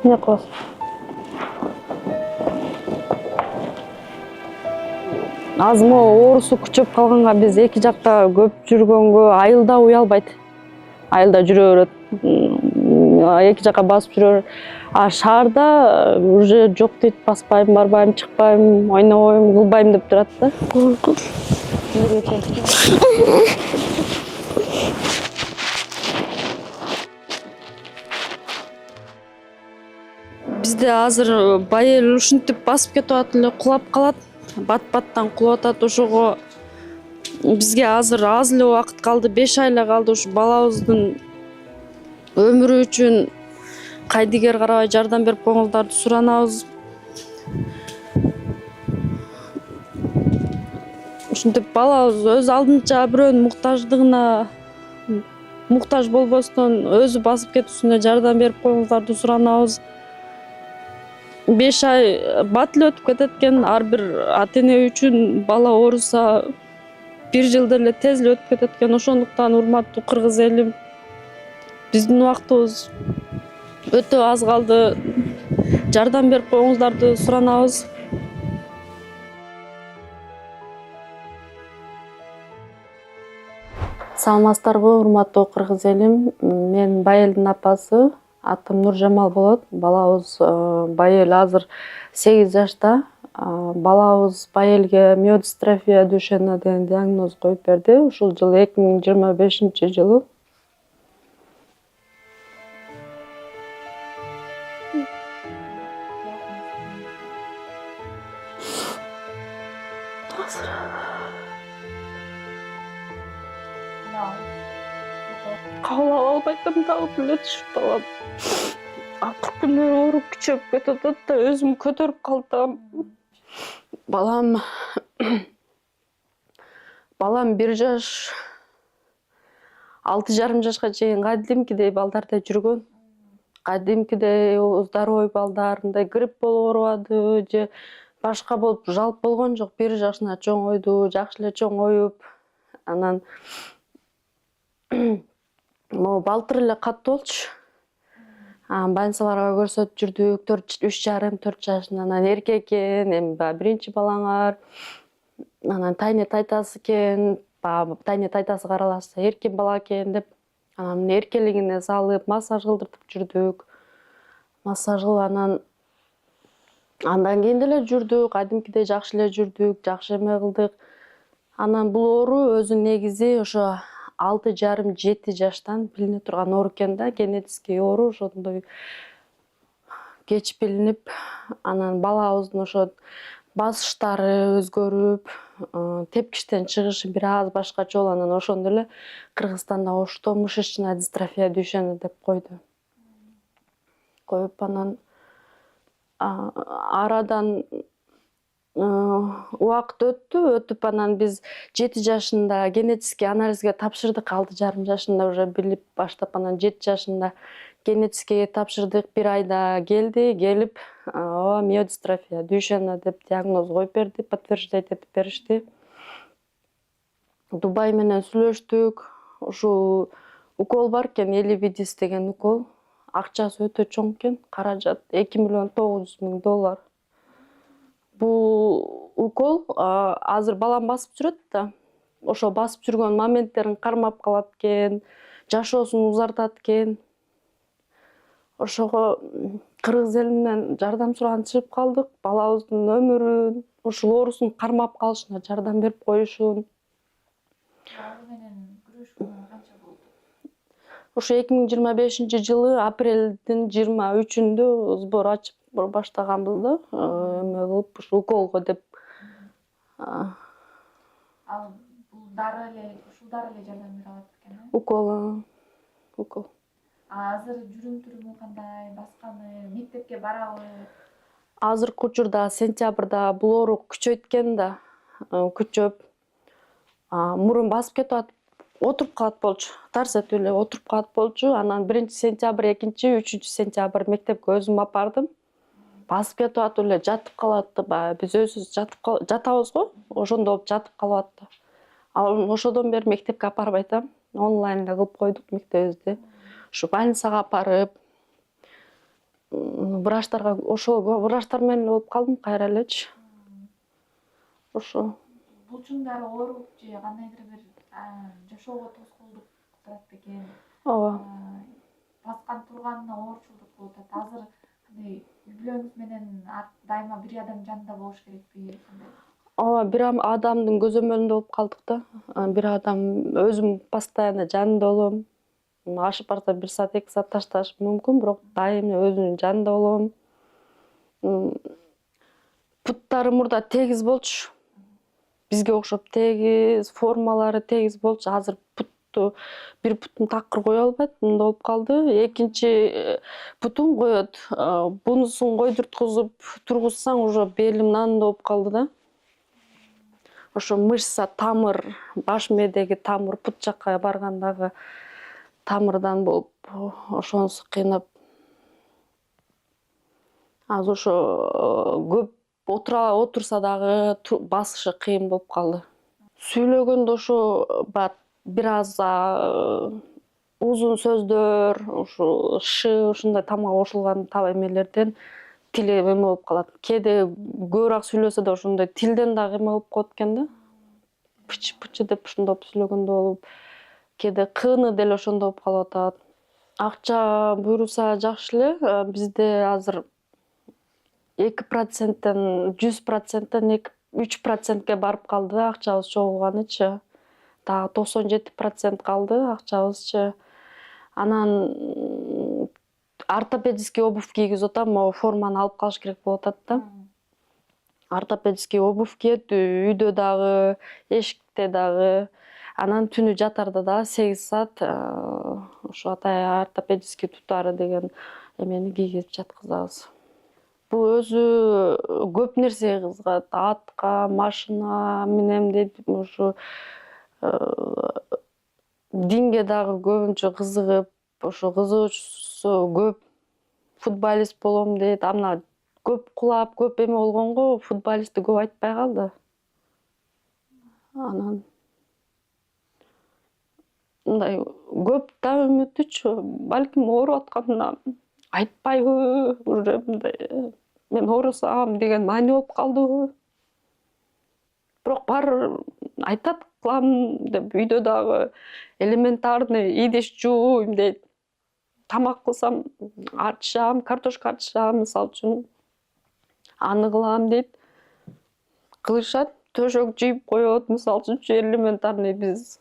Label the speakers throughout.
Speaker 1: Не кыласың? Азыр оорусу күчөп калганга биз эки жакта көп жүргөнгө айылда уялбайт. Айылда жүрө берет. Эки жакка басып жүрө берет. А шаарда уже жок дейт, баспайм, барбайм, чыкпайм, ойнобойм, кылбайм деп турат да. Бизде азыр байел ушинтип басып кетип атат эле, кулап калат. Бат-баттан кулап атат. Ошого бизге азыр аз эле убакыт калды, 5 ай эле калды. Ушу балабыздын өмүрү үчүн кайдыгер карабай жардам берип коюңуздарды суранабыз. Ушинтип балабыз өз алдынча бирөөнүн муктаждыгына муктаж болбостон өзү басып кетүүсүнө жардам берип коюңуздарды суранабыз. 5 ай бат эле өтүп кетет экен. Ар бир ата эне үчүн бала ооруса 1 жыл деле тез эле өтүп кетет экен. Ошондуктан урматтуу кыргыз элим, биздин убактыбыз өтө аз калды. Жардам берип коюңуздарды суранабыз. Саламатсыздарбы, урматтуу кыргыз элим. Мен Байелдин апасы, атым Нуржамал болот. Балабыз Байел азыр 8 жашта. Балабыз Байелге миодистрофия дүйшөнүнө деген диагноз коюп берди. Ушул жылы 2025-жылы. Кабыл албай атам, дагы бүлө түшүп алам. Акыркы күндөр ооруп күчөп кетип атат да, өзүм көтөрүп калтам. Балам 1 жаш, 6,5 жашка чейин кадимкидей балдардай жүргөн. Кадимкидей здоровый балдар, мындай грипп болуп оорубады же башка болуп жалп болгон жок. 1 жашына чоңойду, жакшы эле чоңоюп. Анан могу балтыр эле катуу болчу. Больницаларга көрсөтүп жүрдүк. 3,5-4 жашында. Анан эркек экен, эми баягы биринчи балаңар. Анан тайне тайтасы экен, баягы тайне тайтасы караласа эркин бала экен деп, анан эркелигине салып, массаж кылдыртып жүрдүк. Массаж кылып, андан кийин деле жүрдүк, кадимкидей жакшы эле жүрдүк, жакшы эме кылдык. Анан бул оору өзү негизи ошо 6,5-7 жаштан билине турган оору экен да, генетический оору, ошондой кеч билинип, анан балабыздын ошо басыштары өзгөрүп, тепкичтен чыгышы бир аз башкача болуп, анан ошондо эле Кыргызстанда ошто мышечная дистрофия дүйшөнү деп койду. Коюп анан арадан убакыт өтүп, анан биз 7 жашында генетический анализге тапшырдык. 6,5 жашында уже билип баштап, анан 7 жашында генетическийге тапшырдык. 1 айда келип, миодистрофия дүйшөнү деп диагноз коюп берди, подтверждать этип беришти. Дубай менен сүйлөштүк. Ушул укол бар экен, Элевидис деген укол. Акчасы өтө чоң экен, каражат $2,900,000. Бул укол азыр балам басып жүрөт да, ошо басып жүргөн моменттерин кармап калат экен, жашоосун узартат экен. Ошого кыргыз элинен жардам суранышып калдык. Балабыздын өмүрүн, ушул оорусун кармап калышына жардам берип коюшун.
Speaker 2: Ал менен күрөшкөнгө канча болду?
Speaker 1: Ошо 2025-жылы апрелдин 23-үндө сбор ачып баштаганбыз да, эме кылып, ушу уколго деп.
Speaker 2: Ал бул дары эле, ушул дары эле жардам бере алат экен, э?
Speaker 1: Укол.
Speaker 2: Азыр жүрүм-туруму кандай, басканы, мектепке барабы?
Speaker 1: Азыркы учурда сентябрда бул оору күчөйткөн да, күчөп, мурун басып кетип атып, отуруп калат болчу. Тарс этип эле отуруп калат болчу. Анан 1-сентябрь, 2-3-сентябрь мектепке өзүм апардым. Басып кетип атып эле жатып калат да, баягы биз өзүбүз жатабыз го, ошондо болуп жатып калып атты. Ошодон бери мектепке апарбай атам. Онлайн эле кылып койдук мектебибизди. Ушу больницага апарып, врачтарга ошол врачтар менен эле болуп калдым кайра элечи. Ошо.
Speaker 2: Булчуңдары ооруп же кандайдыр бир жашоого тоскоолдук кылат экен.
Speaker 1: Ооба.
Speaker 2: Баскан турганына оорчулдук болуп атат. Азыр кандай үй-бүлөңүз менен дайыма бир адам жанында болуш керекпи?
Speaker 1: Ооба, бир адамдын көзөмөлүндө болуп калдык да. Бир адам өзүм постоянно жанында болом. Ашып барса 1 саат, 2 саат ташташ мүмкүн, бирок дайым өзүнүн жанында болом. Буттары мурда тегиз болчу. Бизге окшоп тегиз, формалары тегиз болчу. Азыр бир бутун такыр кое албайт, мындай болуп калды. Экинчи бутун коет. Бунусун койдурткузуп тургузсаң уже бели мынандай болуп калды да. Ошо мышца, тамыр, баш мээдеги тамыр, бут жакка баргандагы тамырдан болуп, ошонусу кыйнап. Азыр ошо көп отурса дагы басышы кыйын болуп калды. Сүйлөгөндө ошо бир аз узун сөздөр, ошо ушундай тамга кошулган эмелерден тили эме болуп калат. Кээде көбүрөөк сүйлөсө да ошондой тилден дагы эме болуп коет экен да. Пычы деп ушундай сүйлөгөндө болуп, кээде кыны деле ошондой болуп калып атат. Акча буйруса жакшы эле. Бизде азыр 2%тен 100%тен 3%ке барып калды акчабыз чогулганычы. Дагы 97% калды акчабызчы. Анан ортопедический обувь кийгизип атам, могу форманы алып калыш керек болуп атат да. Ортопедический обувь кийет, үйдө дагы, эшикте дагы. Анан түнү жатарда дагы 8 саат ошо ортопедический тутары деген эмени кийгизип жаткызабыз. Бул өзү көп нерсе кызыгат. Атка, машина менен дейт, ошо динге дагы көбүнчө кызыгып, ошо кызыгуучусу көп. Футболист болом дейт. Ана көп кулап, көп эме болгонго футболистти көп айтпай калды. Анан мындай көп да үмүтүчү, балким ооруп атканда айтпайбы, уже мындай мен оорусам деген маани болуп калдыбы. Бирок баары айтат кылам деп, үйдө дагы элементарный идиш жууйм дейт. Тамак кылсам ачышам, картошка ачышам, мисалы үчүн аны кылам дейт. Кылышат, төшөк жыйып коет, мисалы үчүн элементарный биз.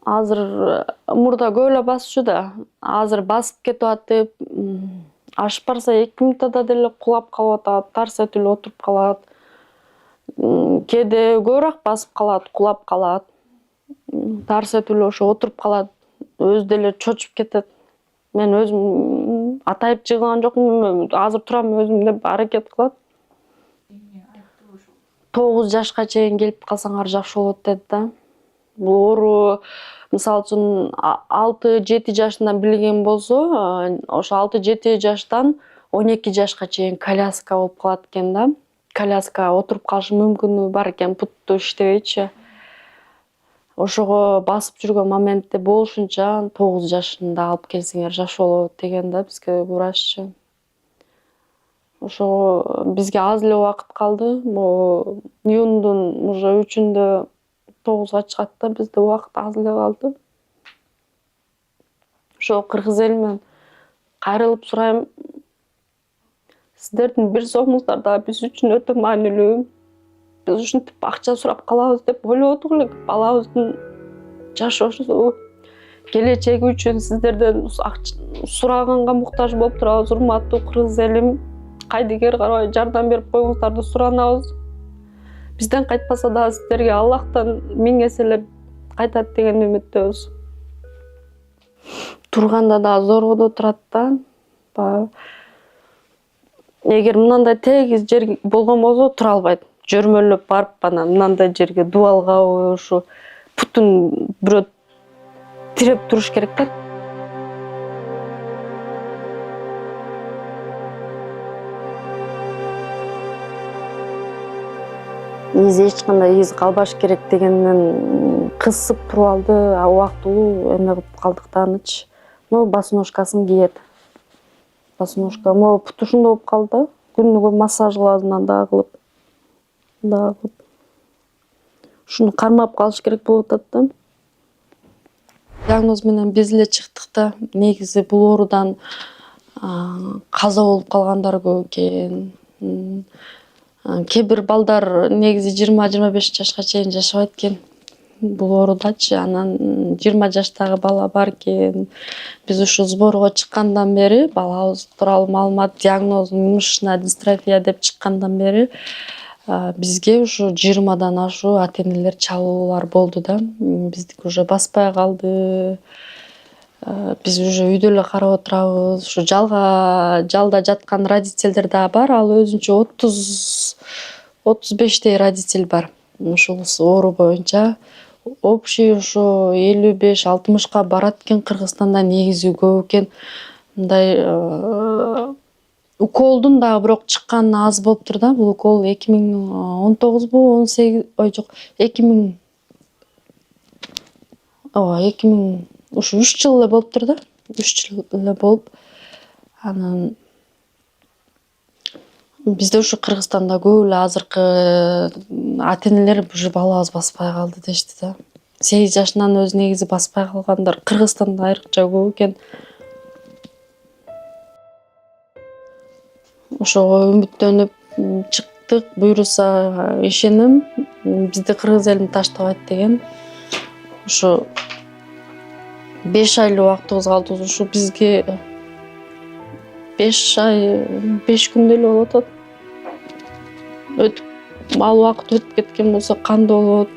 Speaker 1: Азыр мурда көп эле басчу да, азыр басып кетип атып, ашып барса 2 минутада деле кулап калып атат, тарс этип эле отуруп калат. Кээде көбүрөөк басып калат, кулап калат. Тарс этип эле ошо отуруп калат, өзү деле чочуп кетет. Мен өзүм атайып жыгылган жокмун, азыр турам өзүм деп аракет кылат. 9 жашка чейин келип калсаңар жакшы болот дейт да. Бул оору мисалы үчүн 6-7 жашынан билген болсо, ошо 6-7 жаштан 12 жашка чейин коляска болуп калат экен да. Коляска отуруп калышы мүмкүнү бар экен, бутту иштебейчи. Ошого басып жүргөн моментте болушунча 9 жашында алып келсеңер жакшы болот деген да бизге враччы. Ошого бизге аз эле убакыт калды. Могу июндун уже 3-үндө 9га чыгат да, бизде убакыт аз эле калды. Ошо кыргыз эли менен кайрылып сурайм. Сиздердин бир сомуңуздар да биз үчүн өтө маанилүү. Биз ушинтип акча сурап калабыз деп ойлободук эле. Балабыздын жашоосу, келечеги үчүн сиздерден сураганга муктаж болуп турабыз, урматтуу кыргыз элим. Кайдыгер карабай жардам берип коюңуздарды суранабыз. Бизден кайтпаса да сиздерге Аллахтан 1000 эселеп кайтат деген үмүттөбүз. Турганда да зордо турат да. Эгер мындай тегиз жер болгон болсо тура албайт. Жөрмөлөп барып анан мындай жерге дубалгабы, ушу бутун бирөө тиреп туруш керек да. Изи эч кандай из калбаш керек дегенден кысып туруп алды, убактылуу эме кылып калдык да анычы. Босоножкасын кийет. посмошка. Могу пут ушундай болуп калды. Күнүгө массаж кылабыз, анан дагы кылып. Ушуну кармап калыш керек болуп атат да. Диагноз менен биз эле чыктык да. Негизи бул оорудан каза болуп калгандар көп экен. Кээ бир балдар негизи 20-25 жашка чейин жашабайт экен. Бул оорудачы. Анан 20 жаштагы бала бар экен. Биз ушу сборго чыккандан бери, балабыз тууралуу маалымат, диагнозу мышечная дистрофия деп чыккандан бери бизге ушу 20дан ашуу ата-энелер чалуулар болду да. Биздики уже баспай калды. Биз уже үйдө эле карап отурабыз. Ушу жалда жаткан родительдер да бар. Ал өзүнчө 30-35 родитель бар. Ушул оору боюнча общий ушу 55-60ка барат экен. Кыргызстанда негизи көп экен. Мындай уколдун дагы бирок чыкканы аз болуптур да. Бул укол 2019бу, 18, ой жок, 2000 ушу 3 жыл эле болуптур да. 3 жыл эле болуп, анан бизде ушу Кыргызстанда көп эле азыркы ата-энелер уже балабыз баспай калды дешти да. 8 жашынан өзү негизи баспай калгандар Кыргызстанда айрыкча көп экен. Ошого үмүттөнүп чыктык. Буюрса ишенем, бизди кыргыз элин таштабайт деген. Ушу 5 айлык убактыбыз калды. Ушу бизге 5 ай 5 күндө эле болуп атат. Ал убакыт өтүп кеткен болсо кандай болот?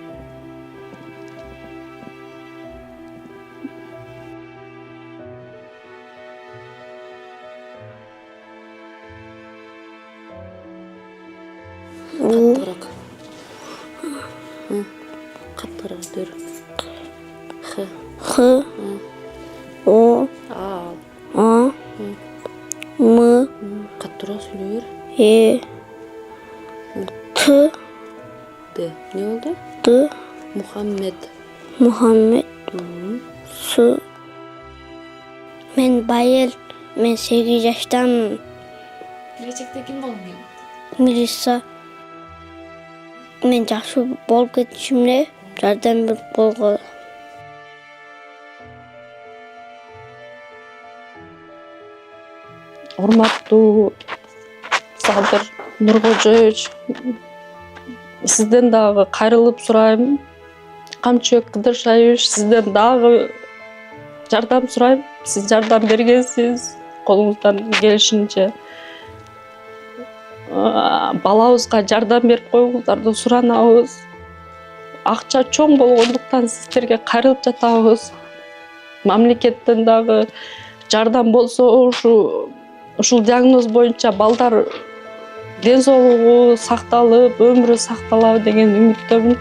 Speaker 1: Каттыраак дер. Х. О. А. М. Каттыраак сүйлөй бер. Т. Д. Не болду? Т. Мухаммед. С.
Speaker 3: Мен Байел, мен 8 жаштамын.
Speaker 2: Келечекте ким болдуң?
Speaker 3: Мириса. Мен жакшы болуп кетишим эле, жардам берип болгола.
Speaker 1: Урматтуу Садыр Нуркожоевич, сизден дагы кайрылып сурайм. Камчыбек Кыдыршаевич, сизден дагы жардам сурайм. Сиз жардам бергенсиз, колуңуздан келишинче. Балабызга жардам берип коюңуздарды суранабыз. Акча чоң болгондуктан сиздерге кайрылып жатабыз. Мамлекеттен дагы жардам болсо, ушул диагноз боюнча балдар ден соолугу сакталып, өмүрү сакталабы деген үмүттөмүн.